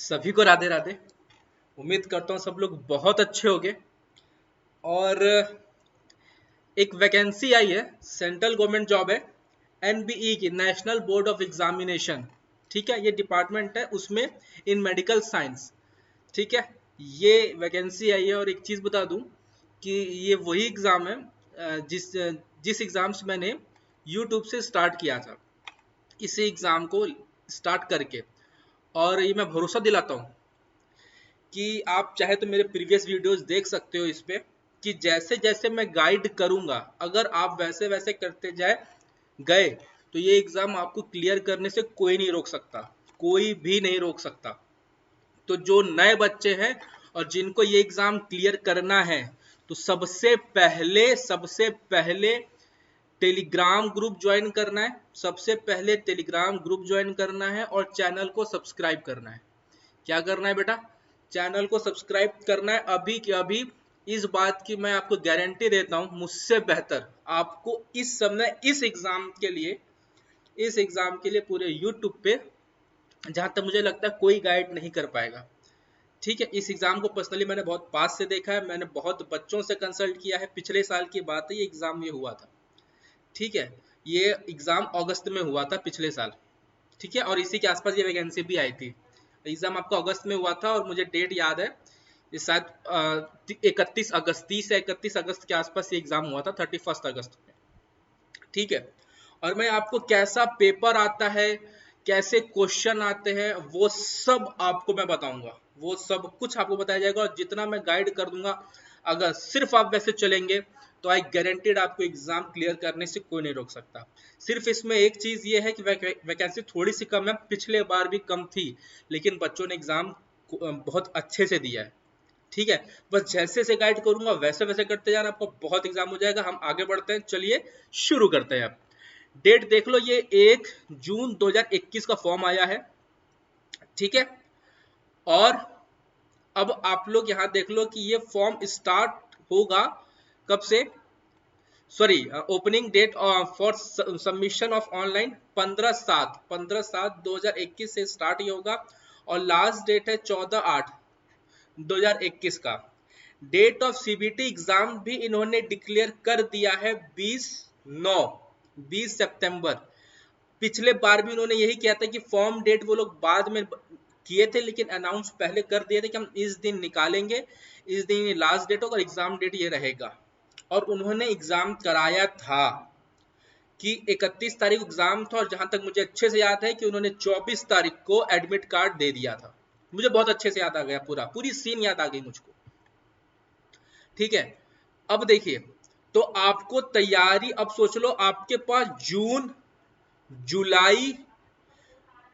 सभी को राधे राधे। उम्मीद करता हूँ सब लोग बहुत अच्छे होंगे। और एक वैकेंसी आई है, सेंट्रल गवर्नमेंट जॉब है, एनबीई की, नेशनल बोर्ड ऑफ एग्जामिनेशन। ठीक है, ये डिपार्टमेंट है उसमें, इन मेडिकल साइंस। ठीक है, ये वैकेंसी आई है। और एक चीज़ बता दूं कि ये वही एग्ज़ाम है जिस जिस एग्ज़ाम से मैंने यूट्यूब से स्टार्ट किया था, इसी एग्ज़ाम को स्टार्ट करके। और ये मैं भरोसा दिलाता हूँ कि आप चाहे तो मेरे प्रीवियस वीडियोस देख सकते हो इस पे, कि जैसे जैसे मैं गाइड करूंगा, अगर आप वैसे वैसे करते गए तो ये एग्जाम आपको क्लियर करने से कोई नहीं रोक सकता, कोई भी नहीं रोक सकता। तो जो नए बच्चे हैं और जिनको ये एग्जाम क्लियर करना है, तो सबसे पहले टेलीग्राम ग्रुप ज्वाइन करना है। सबसे पहले टेलीग्राम ग्रुप ज्वाइन करना है और चैनल को सब्सक्राइब करना है। क्या करना है बेटा? चैनल को सब्सक्राइब करना है अभी के अभी। इस बात की मैं आपको गारंटी देता हूं, मुझसे बेहतर आपको इस समय इस एग्जाम के लिए पूरे यूट्यूब पे, जहां तक मुझे लगता है, कोई गाइड नहीं कर पाएगा। ठीक है, इस एग्जाम को पर्सनली मैंने बहुत पास से देखा है, मैंने बहुत बच्चों से कंसल्ट किया है। पिछले साल की बात है, ये एग्जाम ये हुआ था। ठीक है, ये एग्जाम अगस्त में हुआ था पिछले साल। ठीक है, और इसी के आसपास ये वैकेंसी भी आई थी। एग्जाम आपको अगस्त में हुआ था और मुझे डेट याद है, ये शायद 31 अगस्त, 30 या 31 अगस्त के आसपास ये एग्जाम हुआ था, 31 अगस्त में। ठीक है, और मैं आपको कैसा पेपर आता है, कैसे क्वेश्चन आते हैं, वो सब आपको मैं बताऊंगा। वो सब कुछ आपको बताया जाएगा, और जितना मैं गाइड कर दूंगा, अगर सिर्फ आप वैसे चलेंगे तो आई गारंटीड आपको एग्जाम क्लियर करने से कोई नहीं रोक सकता। सिर्फ इसमें एक चीज ये है कि वैकेंसी थोड़ी सी कम है, पिछले बार भी कम थी, लेकिन बच्चों ने एग्जाम बहुत अच्छे से दिया है। ठीक है, बस जैसे से गाइड करूंगा वैसे वैसे करते जाना, आपको बहुत एग्जाम हो जाएगा। हम आगे बढ़ते हैं, चलिए शुरू करते हैं। अब डेट देख लो, ये 1 जून 2021 का फॉर्म आया है। ठीक है, और अब आप लोग यहाँ देख लो कि ये फॉर्म स्टार्ट होगा कब से। Sorry, opening date for submission of online 15/7 से स्टार्ट ये होगा, और लास्ट डेट है 14/8/2021 का। डेट ऑफ सीबीटी एग्जाम भी इन्होंने डिक्लेयर कर दिया है, 20 सितंबर। पिछले बार भी उन्होंने यही किया था कि फॉर्म डेट वो लोग बाद में किए थे, लेकिन अनाउंस पहले कर दिए थे कि हम इस दिन निकालेंगे, इस दिन लास्ट डेट होगा और एग्जाम डेट ये रहेगा। और उन्होंने एग्जाम कराया था कि 31 तारीख एग्जाम था, और जहां तक मुझे अच्छे से याद है कि उन्होंने 24 तारीख को एडमिट कार्ड दे दिया था। मुझे बहुत अच्छे से याद आ गया, पूरी सीन याद आ गई मुझको। ठीक है, अब देखिए, तो आपको तैयारी, अब सोच लो, आपके पास जून, जुलाई,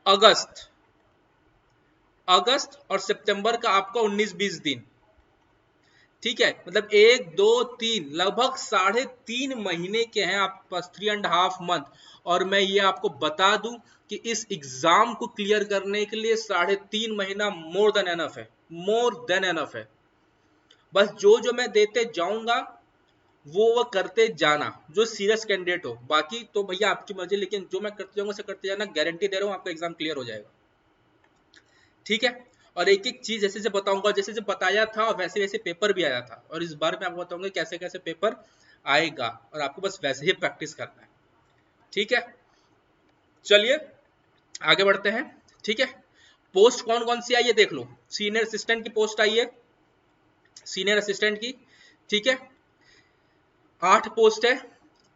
अगस्त अगस्त और सितंबर का आपका 19-20 दिन। ठीक है, मतलब 1 2 3, लगभग 3.5 महीने के हैं आपके पास, 3.5 मंथ। और मैं ये आपको बता दूं कि इस एग्जाम को क्लियर करने के लिए 3.5 महीना मोर देन एनफ है, मोर देन एनफ है। बस जो जो मैं देते जाऊंगा वो करते जाना, जो सीरियस कैंडिडेट हो। बाकी तो भैया आपकी मर्जी, लेकिन जो मैं करते जाऊंगा उसे करते जाना, गारंटी दे रहा हूँ आपका एग्जाम क्लियर हो जाएगा। ठीक है, और एक एक चीज जैसे जैसे बताऊंगा, जैसे जैसे बताया था वैसे वैसे पेपर भी आया था, और इस बार मैं आपको बताऊंगा कैसे कैसे पेपर आएगा, और आपको बस वैसे ही प्रैक्टिस करना है। ठीक है, चलिए आगे बढ़ते हैं। ठीक है, पोस्ट कौन कौन सी आई है देख लो। सीनियर असिस्टेंट की पोस्ट आई है, सीनियर असिस्टेंट की। ठीक है, 8 पोस्ट है,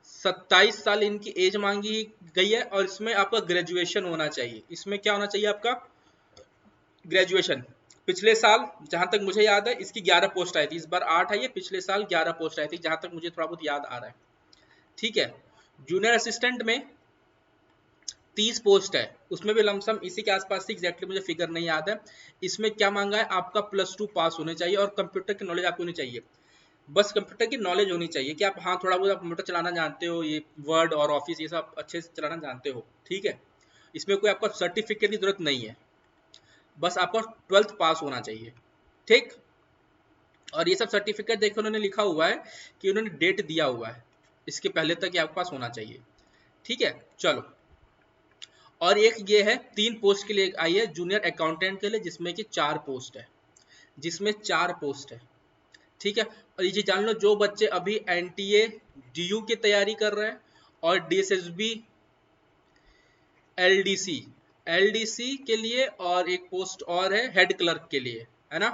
27 साल इनकी एज मांगी गई है, और इसमें आपका ग्रेजुएशन होना चाहिए। इसमें क्या होना चाहिए आपका? ग्रेजुएशन। पिछले साल जहां तक मुझे याद है इसकी 11 पोस्ट आई थी, इस बार 8 आई है, पिछले साल 11 पोस्ट आई थी जहां तक मुझे थोड़ा बहुत याद आ रहा है। ठीक है, जूनियर असिस्टेंट में 30 पोस्ट है, उसमें भी लमसम इसी के आसपास थी, एग्जैक्टली मुझे फिगर नहीं याद है। इसमें क्या मांगा है? आपका +2 पास होने चाहिए, और कंप्यूटर की नॉलेज आपको होनी चाहिए। बस कंप्यूटर की नॉलेज होनी चाहिए कि आप, हाँ, थोड़ा बहुत कंप्यूटर चलाना जानते हो, ये वर्ड और ऑफिस ये सब अच्छे से चलाना जानते हो। ठीक है, इसमें कोई आपका सर्टिफिकेट की जरूरत नहीं है, बस आपको 12th पास होना चाहिए। ठीक, और ये सब सर्टिफिकेट देखो उन्होंने लिखा हुआ है कि उन्होंने डेट दिया हुआ है, इसके पहले तक ये आपके पास होना चाहिए। ठीक है, चलो, और एक ये है 3 पोस्ट के लिए आई है जूनियर अकाउंटेंट के लिए, जिसमें कि 4 पोस्ट है, जिसमें 4 पोस्ट है। ठीक है, और ये जान लो जो बच्चे अभी एनटीए डीयू की तैयारी कर रहे हैं और डीएसएसबी एलडीसी एलडीसी के लिए, और एक पोस्ट और है हेड क्लर्क के लिए, है ना,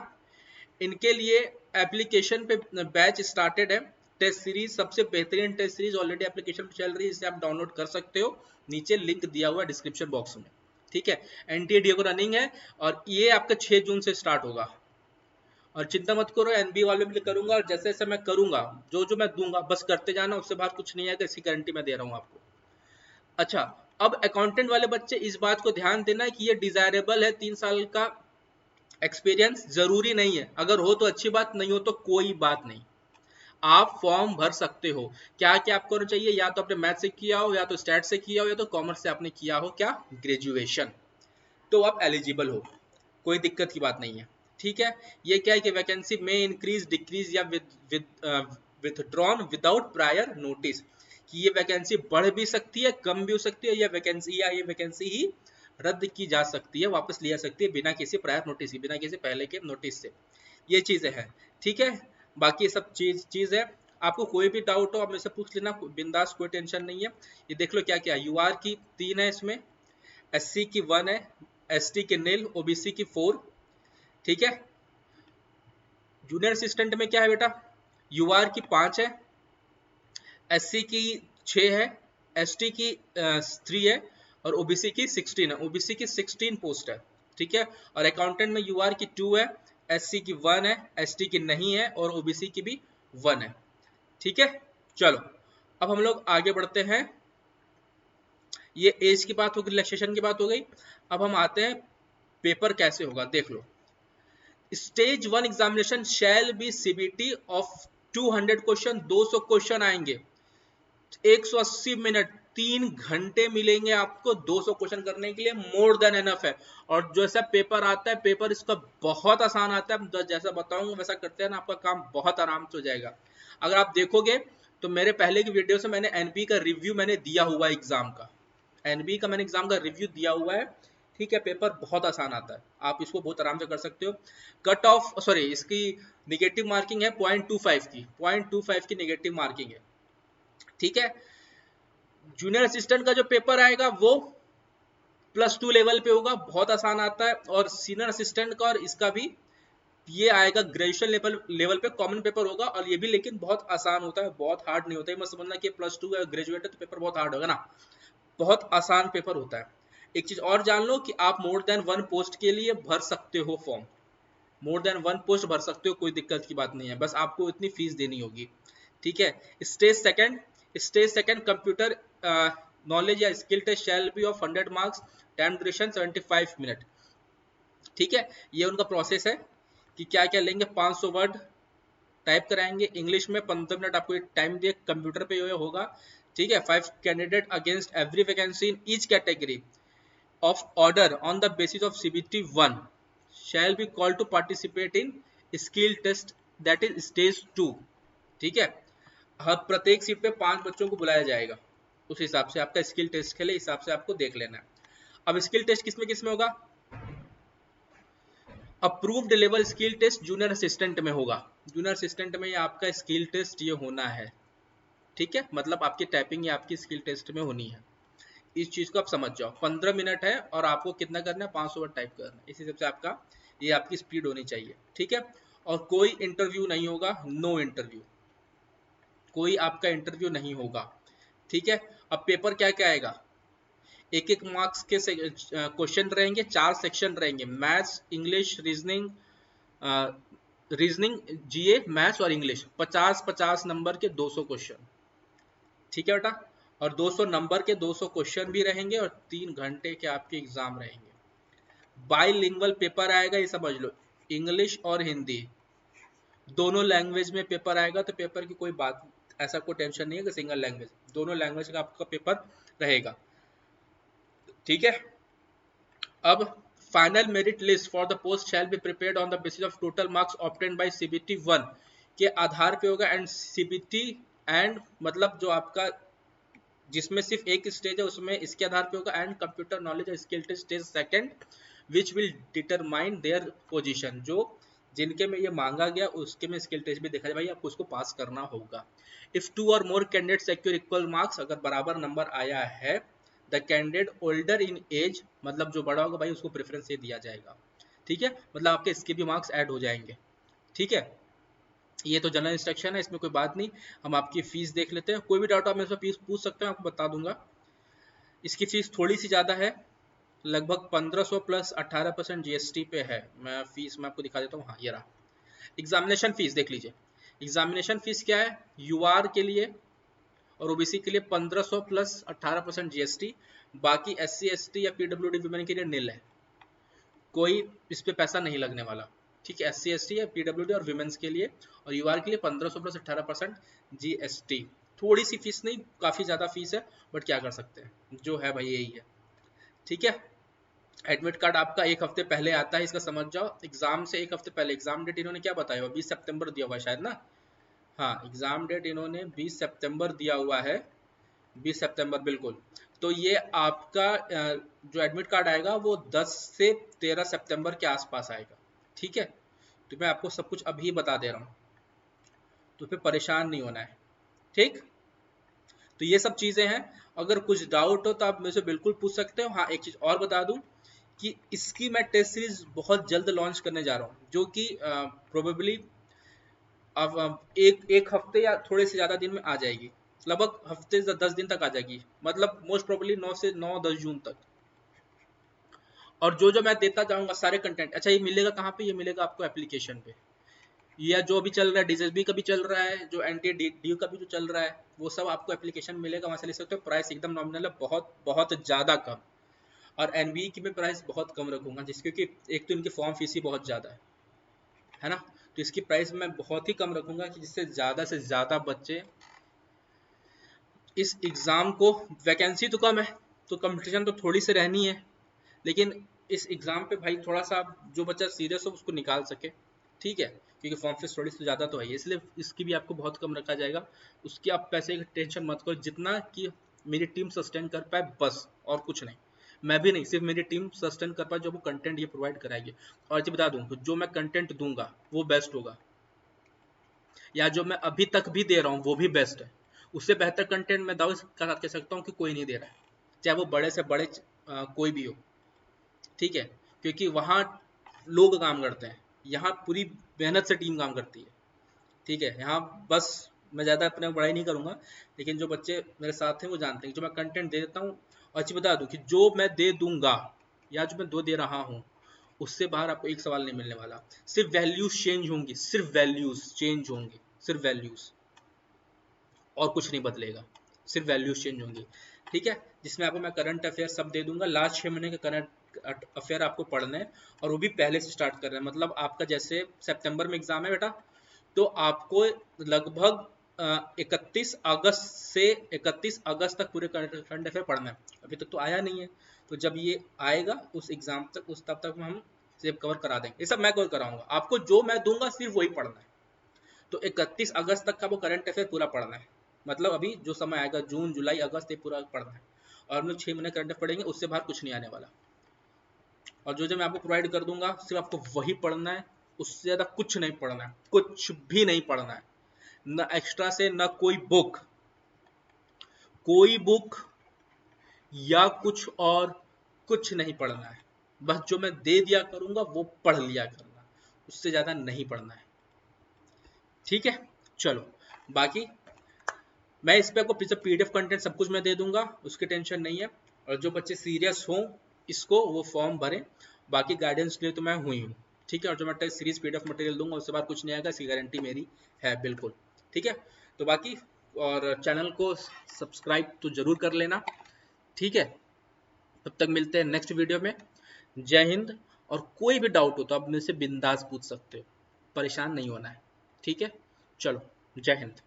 इनके लिए एप्लीकेशन पे बैच स्टार्टेड है। टेस्ट सीरीज सबसे बेहतरीन टेस्ट सीरीज ऑलरेडी एप्लीकेशन पे चल रही है, इसे आप डाउनलोड कर सकते हो, नीचे लिंक दिया हुआ है डिस्क्रिप्शन बॉक्स में। ठीक है, एनटीए डीयू को रनिंग है और ये आपका 6 जून से स्टार्ट होगा। और चिंता मत करो, एनबी वाले भी करूंगा, और जैसे जैसे मैं करूंगा जो जो मैं दूंगा बस करते जाना, उससे बाहर कुछ नहीं है, इसी गारंटी मैं दे रहा हूँ आपको। अच्छा, अब अकाउंटेंट वाले बच्चे इस बात को ध्यान देना कि ये डिजायरेबल है, 3 साल का एक्सपीरियंस जरूरी नहीं है, अगर हो तो अच्छी बात, नहीं हो तो कोई बात नहीं, आप फॉर्म भर सकते हो। क्या क्या आपको करना चाहिए, या तो आपने मैथ से किया हो, या तो स्टैट से किया हो, या तो कॉमर्स से आपने किया हो क्या, ग्रेजुएशन, तो आप एलिजिबल हो, कोई दिक्कत की बात नहीं है। ठीक है, ये क्या है कि वैकेंसी में इंक्रीज डिक्रीज या विथड्रॉन विदाउट प्रायर नोटिस, कि ये वैकेंसी बढ़ भी सकती है, कम भी हो सकती है, ये वैकेंसी ही रद्द की जा सकती है, वापस ली जा सकती है बिना किसी प्रायर नोटिस के, बिना किसी पहले के नोटिस से, ये चीजें हैं। ठीक है, बाकी सब चीज है। आपको कोई भी डाउट हो आप मेरे से पूछ लेना, बिंदास, कोई टेंशन नहीं है। ये देख लो क्या क्या, यूआर की 3 है इसमें, एससी की 1 है, एसटी की 0, ओबीसी की 4। ठीक है, जूनियर असिस्टेंट में क्या है बेटा, यूआर की 5 है, एससी की 6 है, एसटी की 3 है, और ओबीसी की 16 है, ओबीसी की 16 पोस्ट है। ठीक है, और अकाउंटेंट में यूआर की 2 है, एससी की 1 है, एसटी की नहीं है, और ओबीसी की भी 1 है। ठीक है, चलो अब हम लोग आगे बढ़ते हैं। ये एज की बात हो गई, रिलैक्सेशन की बात हो गई। अब हम आते हैं पेपर कैसे होगा, देख लो। Stage 1 examination shall be CBT of 200 question, 200 question आएंगे, 180 मिनट, 3 घंटे मिलेंगे आपको 200 क्वेश्चन करने के लिए, मोर देन एनफ है। और जैसा पेपर आता है, पेपर इसका बहुत आसान आता है, जैसा बताऊंगा वैसा करते हैं ना, आपका काम बहुत आराम से हो जाएगा। अगर आप देखोगे तो मेरे पहले की वीडियो से मैंने एनपी का रिव्यू मैंने दिया हुआ है, एग्जाम का एनबी का मैंने एग्जाम का रिव्यू दिया हुआ है। ठीक है, पेपर बहुत आसान आता है, आप इसको बहुत आराम से कर सकते हो। कट ऑफ सॉरी इसकी निगेटिव मार्किंग है 0.25 की, 0.25 की निगेटिव मार्किंग है। ठीक है, जूनियर असिस्टेंट का जो पेपर आएगा वो +2 लेवल पे होगा, बहुत आसान आता है। और सीनियर असिस्टेंट का और इसका भी ये आएगा ग्रेजुएशन लेवल पे कॉमन पेपर होगा, और ये भी लेकिन बहुत आसान होता है, बहुत हार्ड नहीं होता है। मत समझना कि +2 है ग्रेजुएट है तो पेपर बहुत हार्ड होगा ना, बहुत आसान पेपर होता है। एक चीज और जान लो कि आप मोर देन 1 पोस्ट के लिए भर सकते हो फॉर्म, मोर देन 1 पोस्ट भर सकते हो, कोई दिक्कत की बात नहीं है, बस आपको इतनी फीस देनी होगी। ठीक है, स्टेज सेकंड कंप्यूटर नॉलेज या skill test shall be of 100 marks, time duration 75 minute. ठीक है, ये उनका प्रोसेस है कि क्या क्या लेंगे, 500 वर्ड टाइप कराएंगे, इंग्लिश में 15 मिनट आपको टाइम दिए, कंप्यूटर पे ये होगा। ठीक है, 5 candidate against every vacancy in each category of order on the basis of CBT 1 shall be called to participate in skill test, that is stage 2। ठीक है, हर प्रत्येक सीट पे 5 बच्चों को बुलाया जाएगा, उस हिसाब से आपका स्किल टेस्ट के लिए हिसाब से आपको देख लेना है। अब स्किल टेस्ट किसमें होगा, approved level skill test junior assistant में होगा, जूनियर असिस्टेंट में आपका स्किल टेस्ट ये होना है। ठीक है, मतलब आपकी टाइपिंग या आपकी स्किल टेस्ट में होनी है, इस चीज को आप समझ जाओ। 15 मिनट है और आपको कितना करना है, 500 वर्ड टाइप करना है, इस हिसाब से आपका ये आपकी स्पीड होनी चाहिए। ठीक है, और कोई इंटरव्यू नहीं होगा, नो इंटरव्यू, कोई आपका इंटरव्यू नहीं होगा। ठीक है, अब पेपर क्या क्या आएगा, एक एक मार्क्स के क्वेश्चन रहेंगे, 4 सेक्शन रहेंगे, मैथ्स, इंग्लिश, रीजनिंग, जीए, मैथ्स और इंग्लिश, 50-50 नंबर के 200 क्वेश्चन। ठीक है बेटा, और 200 नंबर के 200 क्वेश्चन भी रहेंगे, और 3 घंटे के आपके एग्जाम रहेंगे। बाइलिंगुअल पेपर आएगा, ये समझ लो, इंग्लिश और हिंदी दोनों लैंग्वेज में पेपर आएगा, तो पेपर की कोई बात, ऐसा कोई टेंशन नहीं है कि सिंगल लैंग्वेज, दोनों लैंग्वेज का आपका पेपर रहेगा। ठीक है, अब final merit list for the post shall be prepared on the basis of total marks obtained by CBT 1 के आधार पे होगा, एंड सीबीटी एंड मतलब जो आपका जिसमें सिर्फ एक स्टेज है उसमें इसके आधार पे होगा, एंड कंप्यूटर नॉलेज और skill test stage second which will determine their position. जो जिनके में ये मांगा गया उसके में स्किल टेस्ट भी देखा जाए, भाई आपको उसको पास करना होगा। इफ 2 और more candidate secure equal marks, अगर बराबर नंबर आया है, the candidate older in age, मतलब जो बड़ा होगा भाई उसको प्रेफरेंस ये दिया जाएगा। ठीक है, मतलब आपके इसके भी मार्क्स ऐड हो जाएंगे। ठीक है, ये तो जनरल इंस्ट्रक्शन है, इसमें कोई बात नहीं। हम आपकी फीस देख लेते हैं, कोई भी डाउट आप मेरे से फीस पूछ सकते हैं, आपको बता दूंगा। इसकी फीस थोड़ी सी ज़्यादा है, लगभग 1500 प्लस 18% जीएसटी पे है। मैं फीस में आपको दिखा देता हूँ, हाँ ये रहा। एग्जामिनेशन फीस देख लीजिए, एग्जामिनेशन फीस क्या है यूआर के लिए और ओबीसी के लिए 1500 प्लस 18% जीएसटी। बाकी एससी एसटी या पीडब्ल्यूडी वुमेन के लिए नील है, कोई इस पे पैसा नहीं लगने वाला। ठीक है, एससी एसटी या पीडब्ल्यूडी और विमेंस के लिए और यूआर के लिए 1500 प्लस 18% जीएसटी। थोड़ी सी फीस नहीं, काफी ज्यादा फीस है, बट क्या कर सकते हैं, जो है भाई यही है। ठीक है, एडमिट कार्ड आपका एक हफ्ते पहले आता है, इसका समझ जाओ। एग्जाम से एक हफ्ते पहले, एग्जाम डेट इन्होंने क्या बताया हुआ, 20 सितंबर दिया हुआ है शायद ना। हाँ, एग्जाम डेट इन्होंने 20 सितंबर दिया हुआ है, 20 सितंबर बिल्कुल। तो ये आपका जो एडमिट कार्ड आएगा वो 10 से 13 सितंबर के आसपास आएगा। ठीक है, तो मैं आपको सब कुछ अभी बता दे रहा हूँ, तो फिर परेशान नहीं होना है। ठीक, तो ये सब चीजें हैं। अगर कुछ डाउट हो तो आप मेरे से बिल्कुल पूछ सकते हो। हाँ, एक चीज और बता दूं कि इसकी मैं टेस्ट सीरीज बहुत जल्द लॉन्च करने जा रहा हूँ, जो कि प्रोबेबली अब एक हफ्ते या थोड़े से ज़्यादा दिन में आ जाएगी, लगभग हफ्ते से 10 दिन तक आ जाएगी, मतलब मोस्ट प्रोबेबली 9 10 जून तक। और जो जो मैं देता जाऊंगा सारे कंटेंट, अच्छा ये मिलेगा कहाँ पे, ये मिलेगा आपको एप्लीकेशन पे, या जो अभी चल रहा है डीएसबी का भी चल रहा है, जो एनटी डी का भी जो चल रहा है, वो सब आपको एप्लीकेशन मिलेगा, वहां से ले सकते हो। प्राइस एकदम नॉमिनल है, बहुत बहुत ज़्यादा कम। और एनबीई की मैं प्राइस बहुत कम रखूंगा, जिसके कि एक तो इनकी फॉर्म फीस ही बहुत ज़्यादा है ना, तो इसकी प्राइस मैं बहुत ही कम रखूंगा कि जिससे ज़्यादा से ज़्यादा बच्चे इस एग्ज़ाम को, वैकेंसी तो कम है तो कंपटीशन तो थोड़ी सी रहनी है, लेकिन इस एग्ज़ाम पे भाई थोड़ा सा जो बच्चा सीरियस हो उसको निकाल सके। ठीक है, क्योंकि फॉर्म फीस थोड़ी सी ज़्यादा तो है, इसलिए इसकी भी आपको बहुत कम रखा जाएगा। उसकी आप पैसे की टेंशन मत करो, जितना कि मेरी टीम सस्टेन कर पाए बस, और कुछ नहीं। मैं भी नहीं, सिर्फ मेरी टीम सस्टेन कर पाए, जो वो कंटेंट ये प्रोवाइड कराएगी। और जी बता दूँ, जो मैं कंटेंट दूंगा वो बेस्ट होगा, या जो मैं अभी तक भी दे रहा हूँ वो भी बेस्ट है। उससे बेहतर कंटेंट मैं दावे के साथ कह सकता हूँ कि कोई नहीं दे रहा है, चाहे वो बड़े से बड़े कोई भी हो। ठीक है, क्योंकि वहाँ लोग काम करते हैं, यहाँ पूरी मेहनत से टीम काम करती है। ठीक है, यहाँ बस मैं ज़्यादा अपने बड़ाई नहीं करूँगा, लेकिन जो बच्चे मेरे साथ हैं वो जानते हैं जो मैं कंटेंट दे देता हूँ। और अच्छी बता दूँ कि जो मैं दे दूंगा या जो मैं दे रहा हूँ, उससे बाहर आपको एक सवाल नहीं मिलने वाला। सिर्फ वैल्यूज चेंज होंगी, सिर्फ वैल्यूज चेंज होंगी, सिर्फ वैल्यूज, और कुछ नहीं बदलेगा, सिर्फ वैल्यूज चेंज होंगी। ठीक है, जिसमें आपको मैं करंट अफेयर सब दे दूंगा, लास्ट 6 महीने के करंट अफेयर आपको पढ़ने हैं, और वो भी पहले से स्टार्ट कर रहे हैं। मतलब आपका जैसे सितंबर में एग्जाम है बेटा, तो आपको लगभग 31 अगस्त तक पूरे करंट अफेयर पढ़ना है। अभी तक तो आया नहीं है, तो जब ये आएगा उस एग्जाम तक, उस तब तक हम सिर्फ कवर करा देंगे। ये सब मैं कवर कराऊंगा आपको, जो मैं दूंगा सिर्फ वही पढ़ना है। तो 31 अगस्त तक का वो करंट अफेयर पूरा पढ़ना है, मतलब अभी जो समय आएगा जून जुलाई अगस्त ये पूरा पढ़ना है। और हम लोग 6 महीने करंट अफेयर पढ़ेंगे, उससे बाहर कुछ नहीं आने वाला। और जो जो मैं आपको प्रोवाइड कर दूंगा सिर्फ आपको वही पढ़ना है, उससे ज़्यादा कुछ नहीं पढ़ना है, कुछ भी नहीं पढ़ना है, न एक्स्ट्रा से, न कोई बुक या कुछ और कुछ नहीं पढ़ना है। बस जो मैं दे दिया करूंगा वो पढ़ लिया करना, उससे ज़्यादा नहीं पढ़ना है। ठीक है, चलो बाकी मैं इस पे आपको पीडीएफ कंटेंट सब कुछ मैं दे दूंगा, उसकी टेंशन नहीं है। और जो बच्चे सीरियस हों इसको वो फॉर्म भरें, बाकी गाइडेंस के लिए तो मैं हुई हूँ। ठीक है, और जो मैं टेस्ट सीरीज पीडीएफ मटेरियल दूंगा उससे बाहर कुछ नहीं आएगा, इसकी गारंटी मेरी है बिल्कुल। ठीक है, तो बाकी और चैनल को सब्सक्राइब तो जरूर कर लेना। ठीक है, तब तक मिलते हैं नेक्स्ट वीडियो में। जय हिंद। और कोई भी डाउट हो तो आप मेरे से बिंदास पूछ सकते हो, परेशान नहीं होना है। ठीक है, चलो जय हिंद।